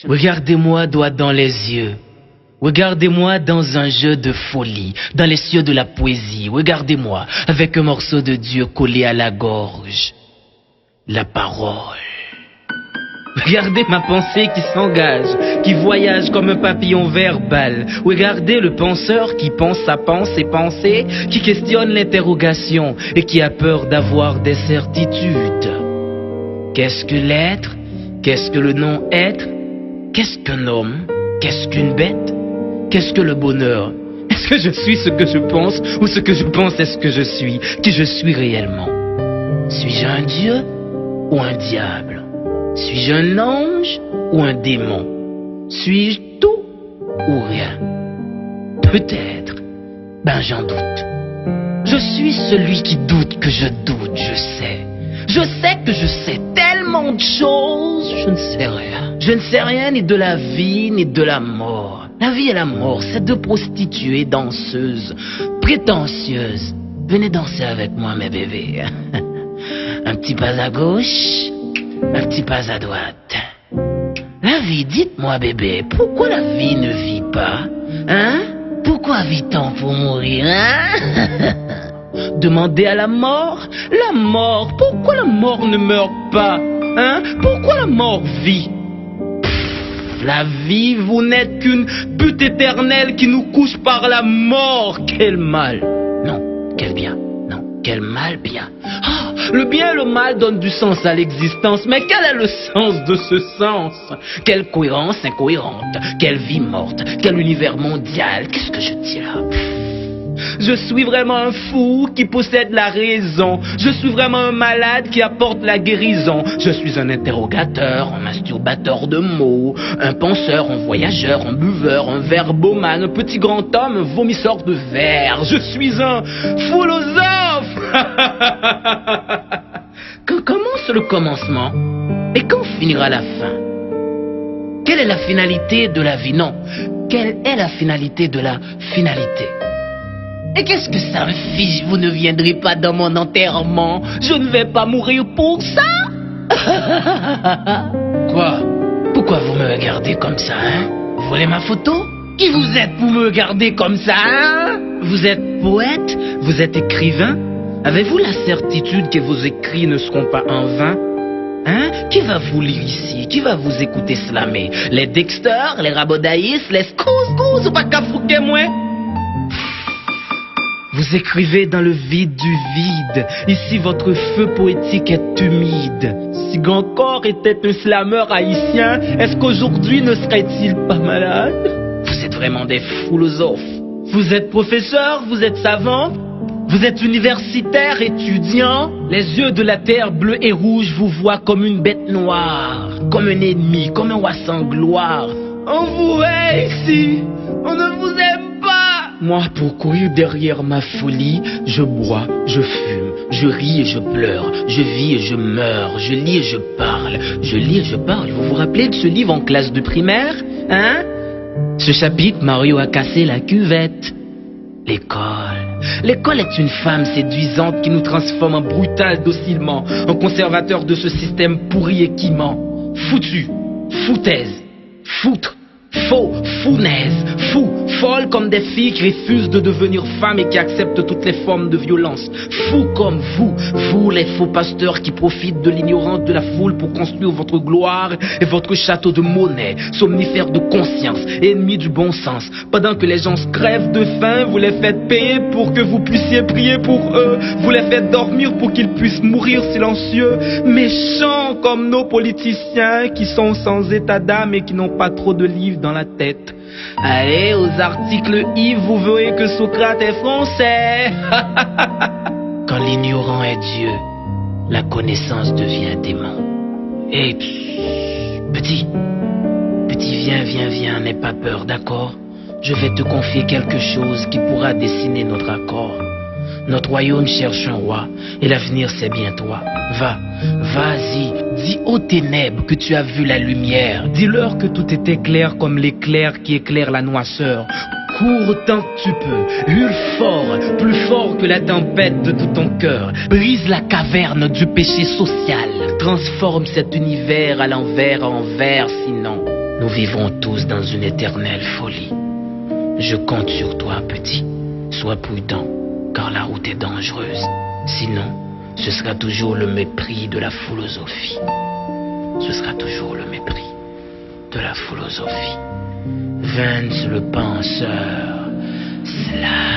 Regardez-moi droit dans les yeux. Regardez-moi dans un jeu de folie, dans les cieux de la poésie. Regardez-moi avec un morceau de Dieu collé à la gorge. La parole. Regardez ma pensée qui s'engage, qui voyage comme un papillon verbal. Regardez le penseur qui pense sa pensée, qui questionne l'interrogation et qui a peur d'avoir des certitudes. Qu'est-ce que l'être? Qu'est-ce que le non-être? Qu'est-ce qu'un homme? Qu'est-ce qu'une bête? Qu'est-ce que le bonheur? Est-ce que je suis ce que je pense ou ce que je pense est ce que je suis? Qui je suis réellement? Suis-je un dieu ou un diable? Suis-je un ange ou un démon? Suis-je tout ou rien? Peut-être. Ben j'en doute. Je suis celui qui doute que je doute, je sais. Je sais que je sais tellement de choses, je ne sais rien. Je ne sais rien ni de la vie ni de la mort. La vie et la mort, c'est deux prostituées danseuses, prétentieuses. Venez danser avec moi, mes bébés. Un petit pas à gauche, un petit pas à droite. La vie, dites-moi, bébé, pourquoi la vie ne vit pas? Hein? Pourquoi vit-on pour mourir, hein? Demandez à la mort, pourquoi la mort ne meurt pas? Hein? Pourquoi la mort vit? La vie, vous n'êtes qu'une butte éternelle qui nous couche par la mort. Quel mal. Non, quel bien. Non, quel mal bien. Ah, le bien et le mal donnent du sens à l'existence. Mais quel est le sens de ce sens? Quelle cohérence incohérente. Quelle vie morte. Quel univers mondial. Qu'est-ce que je dis là? Je suis vraiment un fou qui possède la raison. Je suis vraiment un malade qui apporte la guérison. Je suis un interrogateur, un masturbateur de mots, un penseur, un voyageur, un buveur, un verbomane, un petit grand homme, un vomisseur de verre. Je suis un philosophe. Quand commence le commencement? Et quand finira la fin? Quelle est la finalité de la vie? Non. Quelle est la finalité de la finalité? Et qu'est-ce que ça me fiche? Vous ne viendrez pas dans mon enterrement. Je ne vais pas mourir pour ça. Quoi? Pourquoi vous me regardez comme ça, hein? Vous voulez ma photo? Qui vous êtes pour me regarder comme ça, hein? Vous êtes poète? Vous êtes écrivain? Avez-vous la certitude que vos écrits ne seront pas en vain? Hein? Qui va vous lire ici? Qui va vous écouter slammer? Les Dexter, les Rabodaïs, les Scous, ou pas qu'à fouquer moi? Vous écrivez dans le vide du vide. Ici, votre feu poétique est humide. Si Gancor était un slameur haïtien, est-ce qu'aujourd'hui ne serait-il pas malade? Vous êtes vraiment des philosophes. Vous êtes professeur, vous êtes savant, vous êtes universitaire, étudiant. Les yeux de la terre bleue et rouge vous voient comme une bête noire, comme un ennemi, comme un roi sans gloire. On vous hait ici, on ne vous aime pas. Moi, pour courir derrière ma folie, je bois, je fume, je ris et je pleure, je vis et je meurs, je lis et je parle, je lis et je parle. Vous vous rappelez de ce livre en classe de primaire, hein? Ce chapitre, Mario a cassé la cuvette. L'école. L'école est une femme séduisante qui nous transforme en brutal docilement, en conservateur de ce système pourri et qui ment. Foutu, foutaise, foutre, faux, founaise, fou, folle comme des filles qui refusent de devenir femmes et qui acceptent toutes les formes de violence. Fou comme vous les faux pasteurs qui profitent de l'ignorance de la foule pour construire votre gloire et votre château de monnaie, somnifères de conscience, ennemis du bon sens. Pendant que les gens se crèvent de faim, vous les faites payer pour que vous puissiez prier pour eux. Vous les faites dormir pour qu'ils puissent mourir silencieux. Méchants comme nos politiciens qui sont sans état d'âme et qui n'ont pas trop de livres dans la tête. Allez, aux articles I, vous verrez que Socrate est français. Quand l'ignorant est Dieu, la connaissance devient démon. Et petit, viens, n'aie pas peur, d'accord? Je vais te confier quelque chose qui pourra dessiner notre accord. Notre royaume cherche un roi, et l'avenir c'est bien toi. Vas-y, dis aux ténèbres que tu as vu la lumière. Dis-leur que tout était clair comme l'éclair qui éclaire la noirceur. Cours autant que tu peux, hurle fort, plus fort que la tempête de tout ton cœur. Brise la caverne du péché social, transforme cet univers à l'envers en verre, sinon nous vivrons tous dans une éternelle folie. Je compte sur toi, petit, sois prudent, car la route est dangereuse. Sinon, ce sera toujours le mépris de la philosophie. Ce sera toujours le mépris de la philosophie. Vance le penseur, cela.